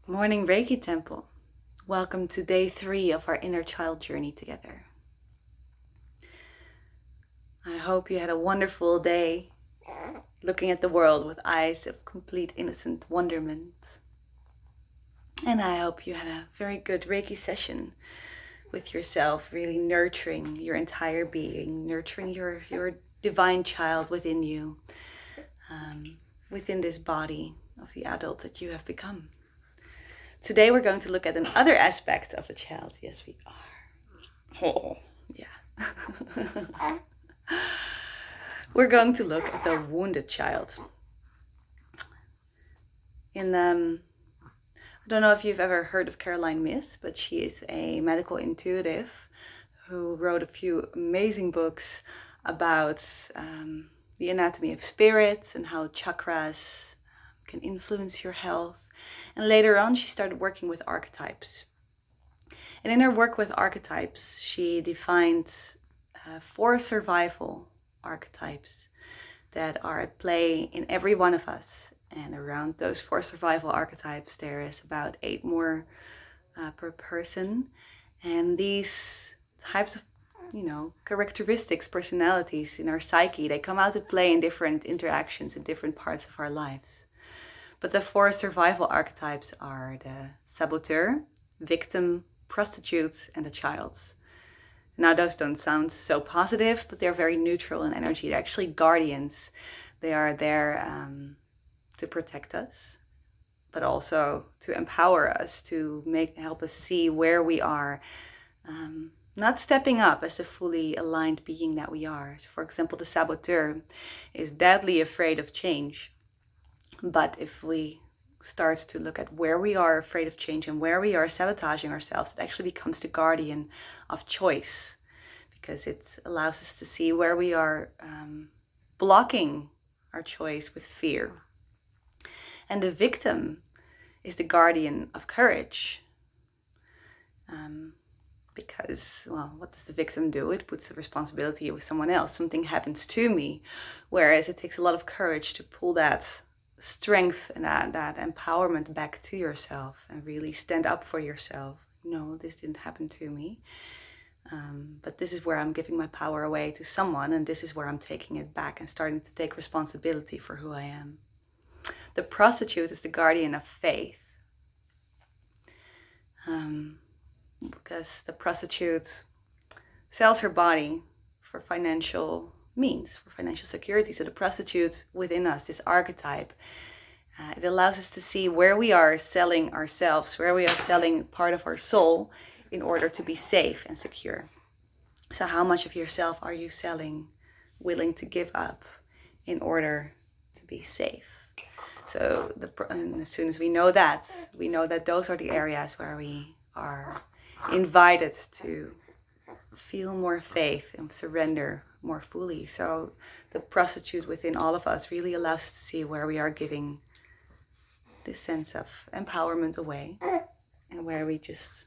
Morning Reiki Temple. Welcome to day 3 of our inner child journey together. I hope you had a wonderful day looking at the world with eyes of complete innocent wonderment. And I hope you had a very good Reiki session with yourself, really nurturing your entire being, nurturing your divine child within you, within this body of the adult that you have become. Today we're going to look at another aspect of the child. Yes, we are. Oh, yeah. We're going to look at the wounded child. I don't know if you've ever heard of Caroline Myss, but she is a medical intuitive who wrote a few amazing books about the anatomy of spirits and how chakras can influence your health. And later on, she started working with archetypes. And in her work with archetypes, she defined 4 survival archetypes that are at play in every one of us. And around those 4 survival archetypes, there is about 8 more per person. And these types of, characteristics, personalities in our psyche, they come out to play in different interactions in different parts of our lives. But the 4 survival archetypes are the saboteur, victim, prostitute, and the child. Now those don't sound so positive, but they're very neutral in energy. They're actually guardians. They are there to protect us, but also to empower us, to help us see where we are, not stepping up as a fully aligned being that we are. So for example, the saboteur is deadly afraid of change. But if we start to look at where we are afraid of change and where we are sabotaging ourselves, it actually becomes the guardian of choice, because it allows us to see where we are blocking our choice with fear. And the victim is the guardian of courage. Because, what does the victim do? It puts the responsibility with someone else. Something happens to me. Whereas it takes a lot of courage to pull that strength and that empowerment back to yourself and really stand up for yourself. No, this didn't happen to me. But this is where I'm giving my power away to someone, and this is where I'm taking it back and starting to take responsibility for who I am. The prostitute is the guardian of faith. Because the prostitute sells her body for financial means, for financial security. So the prostitute within us, this archetype, it allows us to see where we are selling ourselves, where we are selling part of our soul in order to be safe and secure. So how much of yourself are you selling, willing to give up in order to be safe? So and as soon as we know that those are the areas where we are invited to feel more faith and surrender more fully. So the prostitute within all of us really allows us to see where we are giving this sense of empowerment away, and where we just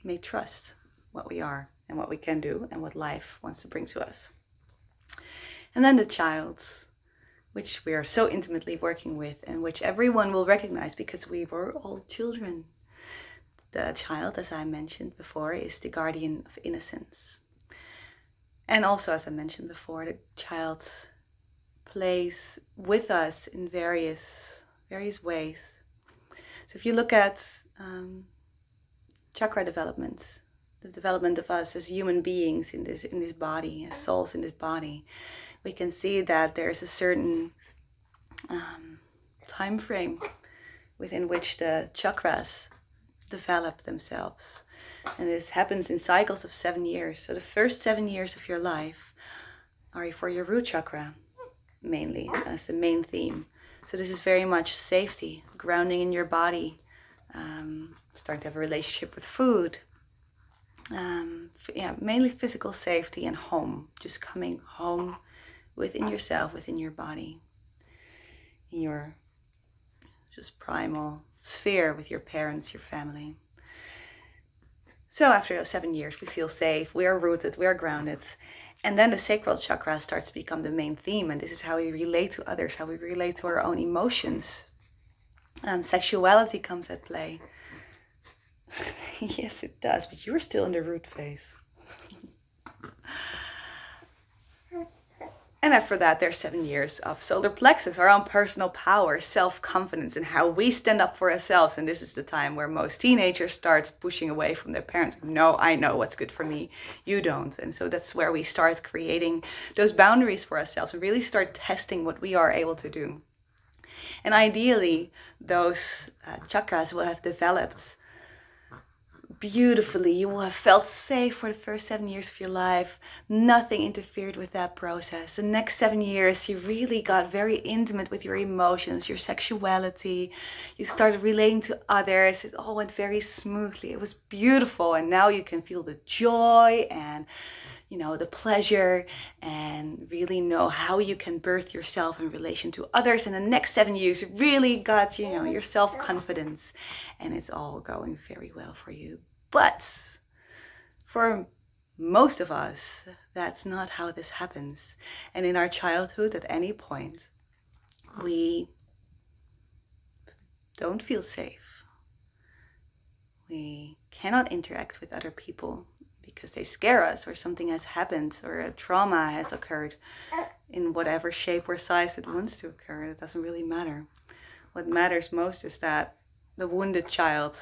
may trust what we are and what we can do and what life wants to bring to us. And then the child, which we are so intimately working with and which everyone will recognize because we were all children. The child, as I mentioned before, is the guardian of innocence. And also, as I mentioned before, the child plays with us in various ways. So if you look at chakra developments, the development of us as human beings in this body, as souls in this body, we can see that there's a certain time frame within which the chakras develop themselves. And this happens in cycles of 7 years. So the first 7 years of your life are for your root chakra, mainly, as the main theme. So this is very much safety, grounding in your body, starting to have a relationship with food, mainly physical safety and home, just coming home within yourself, within your body, in your just primal sphere with your parents, your family. So after those 7 years, we feel safe, we are rooted, we are grounded. And then the sacral chakra starts to become the main theme. And this is how we relate to others, how we relate to our own emotions. Sexuality comes at play. Yes, it does, but you're still in the root phase. And after that, there's 7 years of solar plexus, our own personal power, self-confidence, and how we stand up for ourselves. And this is the time where most teenagers start pushing away from their parents. No, I know what's good for me. You don't. And so that's where we start creating those boundaries for ourselves and really start testing what we are able to do. And ideally, those chakras will have developed beautifully. You will have felt safe for the first 7 years of your life. Nothing interfered with that process. The next 7 years, you really got very intimate with your emotions, your sexuality. You started relating to others. It all went very smoothly. It was beautiful. And now you can feel the joy and the pleasure, and really know how you can birth yourself in relation to others. In the next 7 years, you really got, your self-confidence, and it's all going very well for you. But for most of us, that's not how this happens. And in our childhood, at any point, we don't feel safe. We cannot interact with other people because they scare us, or something has happened, or a trauma has occurred in whatever shape or size it wants to occur. It doesn't really matter. What matters most is that the wounded child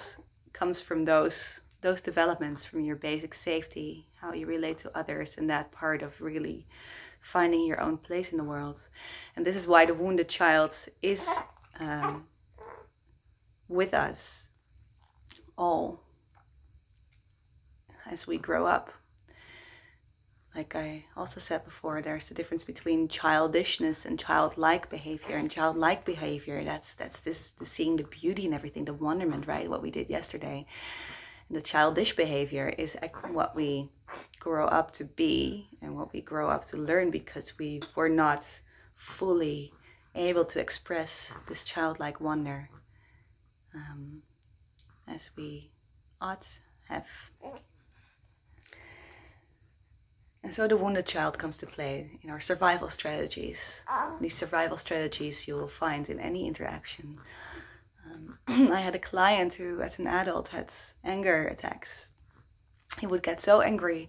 comes from those developments, from your basic safety, how you relate to others, and that part of really finding your own place in the world. And this is why the wounded child is with us all as we grow up. Like I also said before, there's the difference between childishness and childlike behavior. And childlike behavior, that's this seeing the beauty and everything, the wonderment, right? What we did yesterday. And the childish behavior is what we grow up to be and what we grow up to learn, because we were not fully able to express this childlike wonder as we ought have. And so the wounded child comes to play in our survival strategies. These survival strategies you will find in any interaction. I had a client who, as an adult, had anger attacks. He would get so angry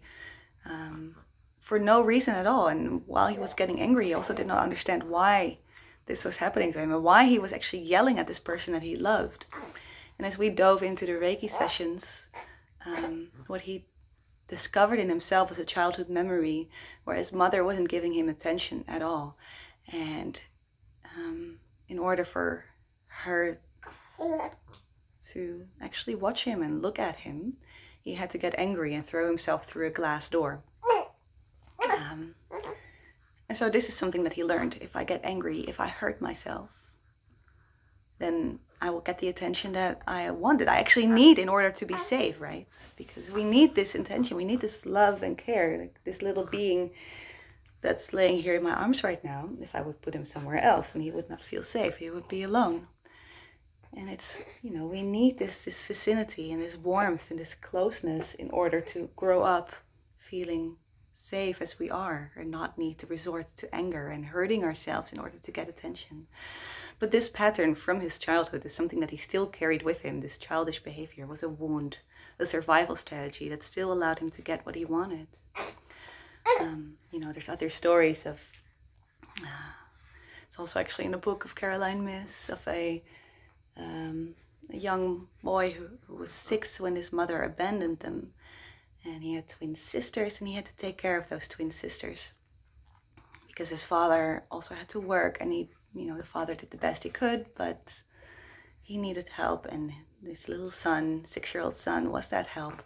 for no reason at all. And while he was getting angry, he also did not understand why this was happening to him and why he was actually yelling at this person that he loved. And as we dove into the Reiki sessions, what he discovered in himself was a childhood memory where his mother wasn't giving him attention at all. And in order for her to actually watch him and look at him, he had to get angry and throw himself through a glass door. And so this is something that he learned. If I get angry, if I hurt myself, then I will get the attention that I wanted. I actually need in order to be safe, right? Because we need this attention. We need this love and care. Like this little being that's laying here in my arms right now, if I would put him somewhere else, and he would not feel safe. He would be alone. And it's, we need this vicinity and this warmth and this closeness in order to grow up feeling safe as we are, and not need to resort to anger and hurting ourselves in order to get attention. But this pattern from his childhood is something that he still carried with him. This childish behavior was a wound, a survival strategy that still allowed him to get what he wanted. There's other stories of, it's also actually in the book of Caroline Myss, of a young boy who was 6 when his mother abandoned them. And he had twin sisters, and he had to take care of those twin sisters because his father also had to work, and the father did the best he could, but he needed help, and this little son, 6-year-old son, was that help.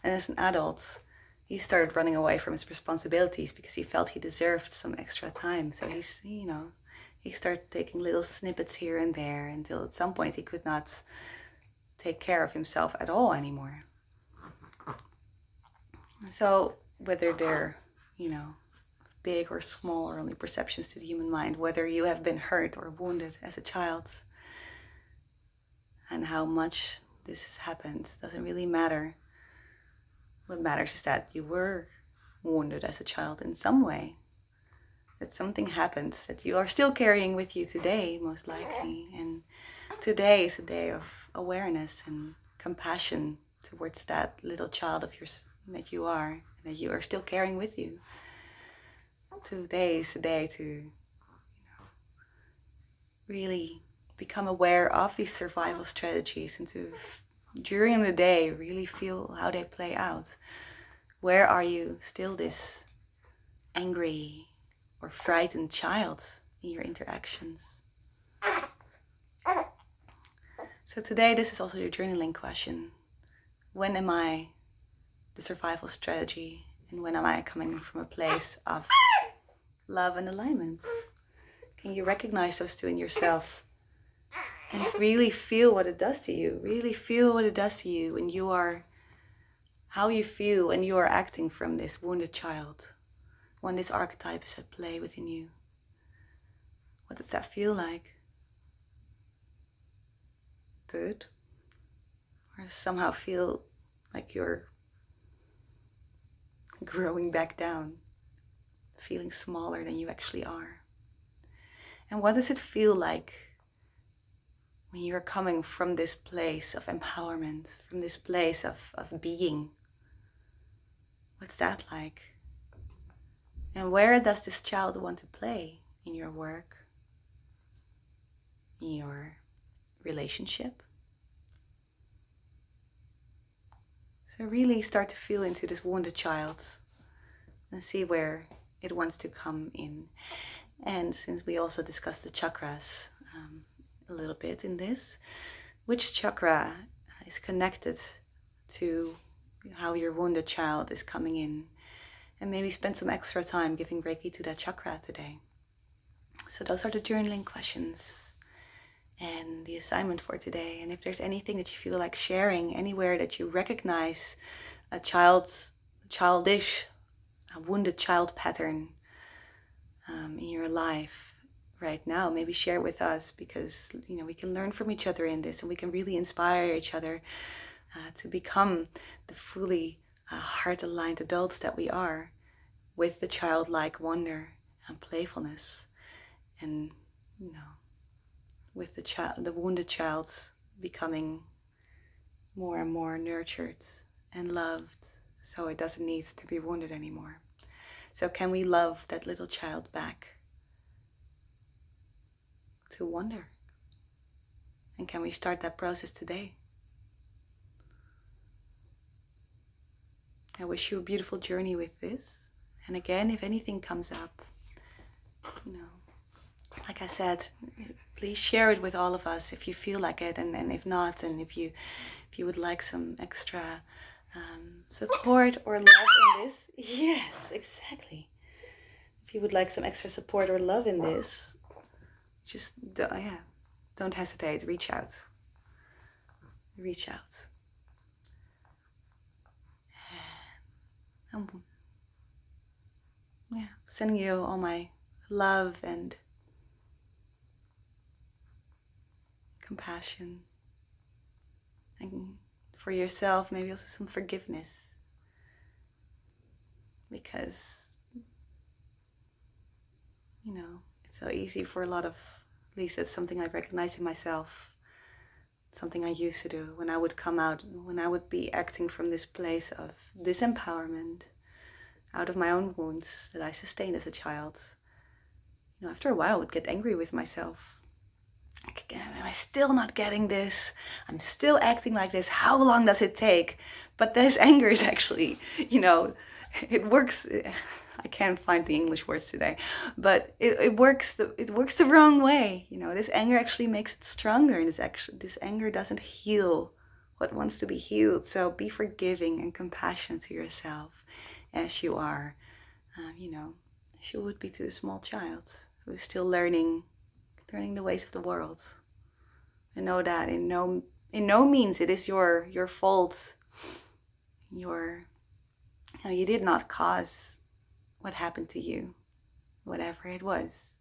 And as an adult, he started running away from his responsibilities because he felt he deserved some extra time. So he started taking little snippets here and there until at some point he could not take care of himself at all anymore. So whether they're, big or small, or only perceptions to the human mind, whether you have been hurt or wounded as a child, and how much this has happened, doesn't really matter. What matters is that you were wounded as a child in some way, that something happened that you are still carrying with you today, most likely, and today is a day of awareness and compassion towards that little child of yours that you are, that you are still carrying with you. Today is a day to really become aware of these survival strategies and to, during the day, really feel how they play out. Where are you still this angry or frightened child in your interactions? So today, this is also your journaling question. When am I the survival strategy, and when am I coming from a place of love and alignment? Can you recognize those two in yourself and really feel what it does to you? Really feel what it does to you when you are, how you feel when you are acting from this wounded child, when this archetype is at play within you. What does that feel like? Good? Or somehow feel like you're growing back down, feeling smaller than you actually are? And what does it feel like when you're coming from this place of empowerment, from this place of being? What's that like? And where does this child want to play? In your work? In your relationship? So really start to feel into this wounded child and see where it wants to come in. And since we also discussed the chakras a little bit in this, which chakra is connected to how your wounded child is coming in? And maybe spend some extra time giving reiki to that chakra today. So those are the journaling questions and the assignment for today. And if there's anything that you feel like sharing, anywhere that you recognize a childish, a wounded child pattern in your life right now, maybe share it with us, because we can learn from each other in this, and we can really inspire each other to become the fully heart-aligned adults that we are, with the childlike wonder and playfulness, and with the wounded child becoming more and more nurtured and loved, so it doesn't need to be wounded anymore. So can we love that little child back to wonder? And can we start that process today? I wish you a beautiful journey with this. And again, if anything comes up, like I said, please share it with all of us if you feel like it, and if not, and if you would like some extra support or love in this. Yes, exactly. If you would like some extra support or love in this, just don't hesitate. Reach out. Reach out. Sending you all my love and compassion, and for yourself, maybe also some forgiveness, because it's so easy for a lot of, at least it's something I recognize in myself, something I used to do when I would come out, when I would be acting from this place of disempowerment, out of my own wounds that I sustained as a child. After a while I would get angry with myself. Am I still not getting this? I'm still acting like this. How long does it take? But this anger is actually, it works. I can't find the English words today, but it works the wrong way. This anger actually makes it stronger, and this anger doesn't heal what wants to be healed. So be forgiving and compassionate to yourself as you are, as you would be to a small child who is still learning the ways of the world. And know that in no means it is your fault. You did not cause what happened to you, whatever it was.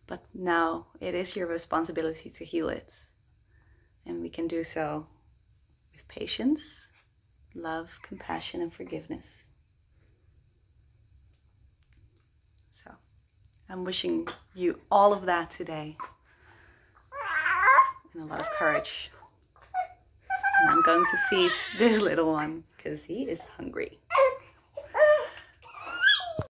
But now it is your responsibility to heal it. And we can do so with patience, love, compassion, and forgiveness. I'm wishing you all of that today. and a lot of courage. And I'm going to feed this little one because he is hungry.